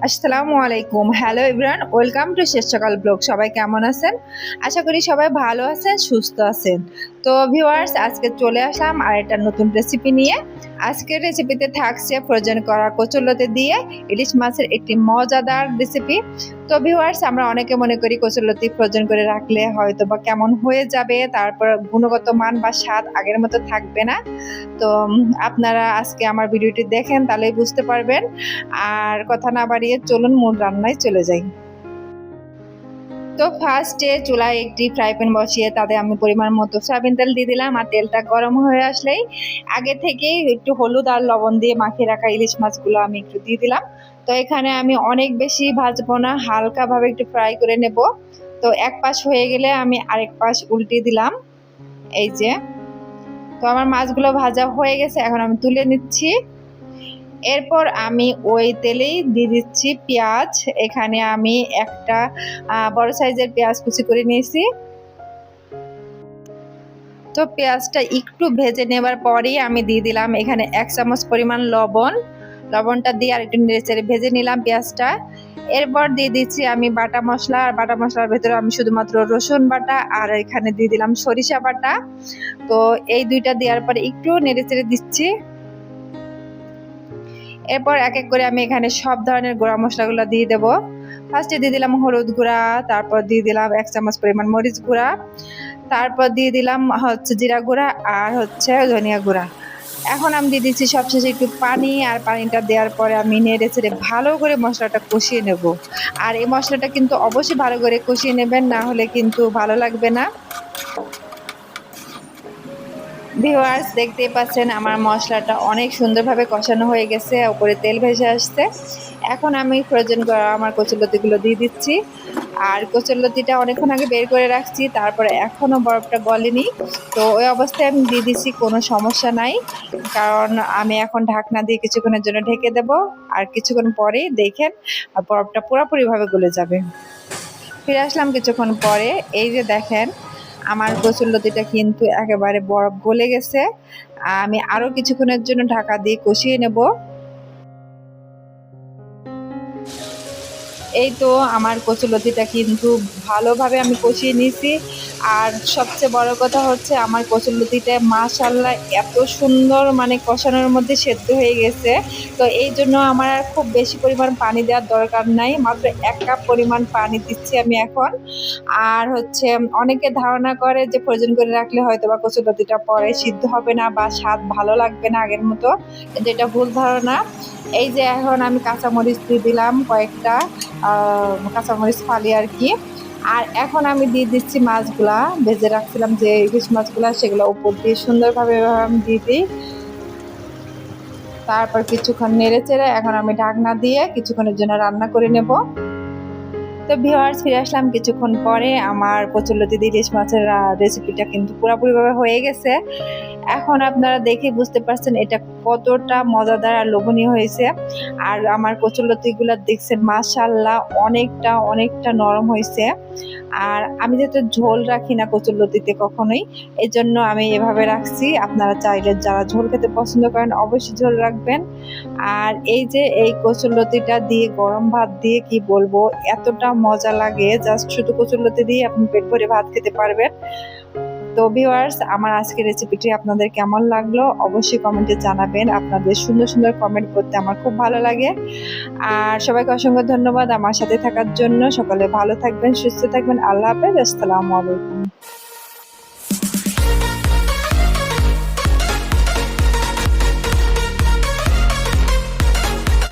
আসসালামু আলাইকুম। Hello everyone, welcome to শেষ সকাল ব্লগ। সবাই কেমন আছেন? আশা করি সবাই ভালো আছেন, সুস্থ আছেন। তো ভিউয়ার্স, আজকে চলে আসলাম আর একটা নতুন রেসিপি নিয়ে। আজকের রেসিপিতে থাকছে ফ্রোজেন করা কচুরলতি দিয়ে ইলিশ মাছের একটি মজাদার রেসিপি। তো ভিউয়ার্স, আমরা অনেকে মনে করি কচুরলতি ফ্রোজেন করে রাখলে হয়তো বা কেমন হয়ে যাবে, তারপর গুণগত মান বা স্বাদ আগের মতো থাকবে না। তো আপনারা আজকে আমার ভিডিওটি দেখেন, তাহলেই বুঝতে পারবেন। আর কথা না বাড়িয়ে চলুন মূল রান্নায় চলে যাই। তো ফার্স্টে চুলায় একটি ফ্রাই প্যান বসিয়ে তাতে আমি পরিমাণ মতো সয়াবিন তেল দিয়ে দিলাম। আর তেলটা গরম হয়ে আসলেই আগে থেকেই একটু হলুদ আর লবণ দিয়ে মাখিয়ে রাখা ইলিশ মাছগুলো আমি একটু দিয়ে দিলাম। তো এখানে আমি অনেক বেশি ভাজবো না, হালকাভাবে একটু ফ্রাই করে নেব। তো এক পাশ হয়ে গেলে আমি আরেক পাশ উল্টে দিলাম। এই যে, তো আমার মাছগুলো ভাজা হয়ে গেছে, এখন আমি তুলে নিচ্ছি। এরপর আমি ওই তেলেই দিয়ে দিচ্ছি পেঁয়াজ। এখানে আমি একটা বড় সাইজের পেঁয়াজ কুচি করে নিয়েছি। তো পেঁয়াজটা একটু ভেজে নেবার পরেই আমি দিয়ে দিলাম এখানে 1 চামচ পরিমাণ লবণ। লবণটা দিয়ে আর একটু নেড়েচেড়ে ভেজে নিলাম পেঁয়াজটা। এরপর দিয়ে দিচ্ছি আমি বাটা মশলা। আর বাটা মশলার ভেতরে আমি শুধুমাত্র রসুন বাটা আর এখানে দিয়ে দিলাম সরিষা বাটা। তো এই দুইটা দেওয়ার পরে একটু নেড়েচেড়ে দিচ্ছি। এরপর এক এক করে আমি এখানে সব ধরনের গুঁড়া মশলাগুলো দিয়ে দেব। ফার্স্টে দিয়ে দিলাম হলুদ গুঁড়া, তারপর দিয়ে দিলাম 1 চামচ পরিমাণ মরিচ গুঁড়া, তারপর দিয়ে দিলাম জিরা গুঁড়া আর ধনিয়া গুঁড়া। এখন আমি দিয়ে দিচ্ছি সবশেষে একটু পানি। আর পানিটা দেওয়ার পরে আমি নেড়ে চেড়ে ভালো করে মশলাটা কষিয়ে নেব। আর এই মশলাটা কিন্তু অবশ্যই ভালো করে কষিয়ে নেবেন, না হলে কিন্তু ভালো লাগবে না। ভিউয়ার্স, দেখতেই পাচ্ছেন আমার মশলাটা অনেক সুন্দরভাবে কষানো হয়ে গেছে, উপরে তেল ভেসে আসছে। এখন আমি ফ্রোজেন করা আমার কচুরলতিগুলো দিয়ে দিচ্ছি। আর কচুরলতিটা অনেকক্ষণ আগে বের করে রাখছি, তারপরে এখনও বরফটা গলেনি। তো ওই অবস্থায় আমি দিয়ে দিচ্ছি, কোনো সমস্যা নাই, কারণ আমি এখন ঢাকনা দিয়ে কিছুক্ষণের জন্য ঢেকে দেব। আর কিছুক্ষণ পরেই দেখেন বরফটা পুরোপুরিভাবে গলে যাবে। ফিরে আসলাম কিছুক্ষণ পরে। এই যে দেখেন, আমার কচুরলতিটা কিন্তু একেবারে বরফ গলে গেছে। আমি আরো কিছুক্ষণের জন্য ঢাকা দিয়ে কষিয়ে নেব। এই তো আমার কচুরলতিটা কিন্তু ভালোভাবে আমি কষিয়ে নিয়েছি। আর সবচেয়ে বড় কথা হচ্ছে, আমার কচুরলতিটা মাশাআল্লাহ এত সুন্দর, মানে কষানোর মধ্যে সেদ্ধ হয়ে গেছে। তো এই জন্য আমার আর খুব বেশি পরিমাণ পানি দেওয়ার দরকার নাই, মাত্র 1 কাপ পরিমাণ পানি দিচ্ছি আমি এখন। আর অনেকে ধারণা করে যে ফ্রোজেন করে রাখলে হয়তো বা কচুরলতিটা পরে সিদ্ধ হবে না বা স্বাদ ভালো লাগবে না আগের মতো, কিন্তু এটা ভুল ধারণা। এই যে এখন আমি কাঁচামরিচ দিয়ে দিলাম কয়েকটা, কাঁচামরিচ ফালি আর কি। আর এখন আমি দিয়ে দিচ্ছি মাছগুলা, ভেজে রাখছিলাম যে ইলিশ মাছগুলা, সেগুলো উপর দিয়ে সুন্দরভাবে আমি দিয়ে দিই। তারপর কিছুক্ষণ নেড়ে চেড়ে এখন আমি ঢাকনা দিয়ে কিছুক্ষণের জন্য রান্না করে নেব। তো ভিউয়ার্স, ফিরে আসলাম কিছুক্ষণ পরে। আমার কচুরলতি দিয়ে ইলিশ মাছের রেসিপিটা কিন্তু পুরোপুরিভাবে হয়ে গেছে। এখন আপনারা দেখে বুঝতে পারছেন এটা কতটা মজাদার আর লোভনীয় হয়েছে। আর আমার কচুরলতিগুলো দেখছেন মাশাআল্লাহ অনেকটা অনেকটা নরম হয়েছে। আর আমি যেহেতু ঝোল রাখি না কচুরলতিতে কখনোই, এই জন্য আমি এভাবে রাখছি। আপনারা চাইলে যারা ঝোল খেতে পছন্দ করেন অবশ্যই ঝোল রাখবেন। আর এই যে এই কচুরলতিটা দিয়ে গরম ভাত দিয়ে কি বলবো, এতটা মজা লাগে, জাস্ট শুধু কচুরলতি দিয়ে আপনি পেট ভরে ভাত খেতে পারবেন। তো ভিউয়ার্স, আমার আজকের রেসিপিটি আপনাদের কেমন লাগলো অবশ্যই কমেন্টে জানাবেন। আপনাদের সুন্দর সুন্দর কমেন্ট করতে আমার খুব ভালো লাগে। আর সবাইকে অসংখ্য ধন্যবাদ আমার সাথে থাকার জন্য। সকলে ভালো থাকবেন, সুস্থ থাকবেন। আল্লাহ হাফেজ। আসসালামু আলাইকুম।